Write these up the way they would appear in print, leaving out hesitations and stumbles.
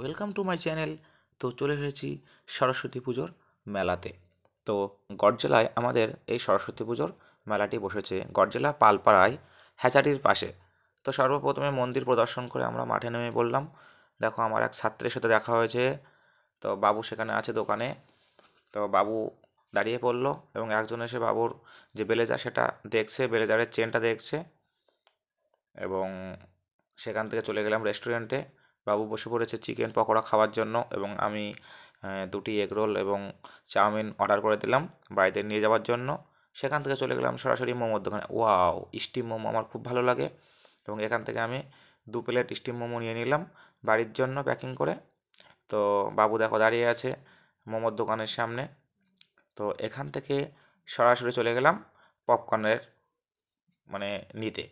Welcome to my channel. তো চলে এসেছি সরস্বতী পুজোর মেলাতে। তো গড়জেলায় আমাদের এই সরস্বতী পুজোর মেলাটি বসেছে গড়জেলা পালপাড়ায় হ্যাচারির পাশে। তো সর্বপ্রথমে মন্দির প্রদর্শন করে আমরা মাঠে নেমে পড়লাম। দেখো আমার এক ছাত্রের সাথে দেখা হয়েছে। তো বাবু সেখানে আছে দোকানে। তো বাবু দাঁড়িয়ে পড়লো এবং একজন এসে বাবুর যে ব্লেজার সেটা দেখছে, ব্লেজারের চেনটা দেখছে। এবং সেখান থেকে চলে গেলাম রেস্টুরেন্টে। বাবু বসে পড়েছে চিকেন পকোড়া খাওয়ার জন্য এবং আমি দুটি এগ রোল এবং চাউমিন অর্ডার করে দিলাম বাড়িতে নিয়ে যাওয়ার জন্য। সেখান থেকে চলে গেলাম সরাসরি মোমোর দোকানে। ওয়াও, স্টিম মোমো আমার খুব ভালো লাগে এবং এখান থেকে আমি 2 প্লেট স্টিম মোমো নিয়ে নিলাম বাড়ির জন্য প্যাকিং করে। তো বাবু দেখো দাঁড়িয়ে আছে মোমোর দোকানের সামনে। তো এখান থেকে সরাসরি চলে গেলাম পপকর্নের মানে নিতে।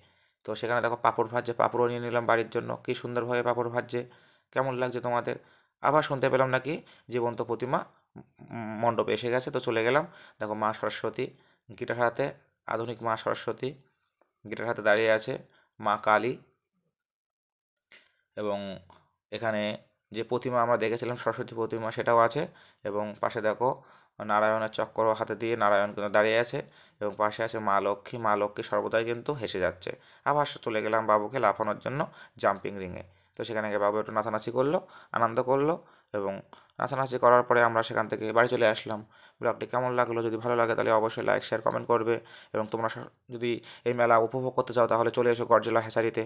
তো সেখানে দেখো পাঁপড় ভাজছে, পাঁপড়ও নিয়ে নিলাম বাড়ির জন্য। কী সুন্দরভাবে পাঁপড় ভাজছে, কেমন লাগছে তোমাদের? আবার শুনতে পেলাম নাকি জীবন্ত প্রতিমা মণ্ডপে এসে গেছে। তো চলে গেলাম। দেখো মা সরস্বতী গিটার হাতে, আধুনিক মা সরস্বতী গিটার হাতে দাঁড়িয়ে আছে, মা কালী। এবং এখানে যে প্রতিমা আমরা দেখেছিলাম সরস্বতী প্রতিমা সেটাও আছে। এবং পাশে দেখো নারায়ণের চক্র হাতে দিয়ে নারায়ণ কিন্তু দাঁড়িয়ে আছে এবং পাশে আছে মা লক্ষ্মী। মা লক্ষ্মী সর্বদাই কিন্তু হেসে যাচ্ছে। আবার চলে গেলাম বাবুকে লাফানোর জন্য জাম্পিং রিংয়ে। তো সেখানে গিয়ে বাবু একটু নাচানাচি করলো, আনন্দ করলো এবং নাচানাচি করার পরে আমরা সেখান থেকে বাড়ি চলে আসলাম। ব্লগটি কেমন লাগলো? যদি ভালো লাগে তাহলে অবশ্যই লাইক শেয়ার কমেন্ট করবে এবং তোমরা যদি এই মেলা উপভোগ করতে চাও তাহলে চলে এসো গড়জেলা হ্যাচারিতে।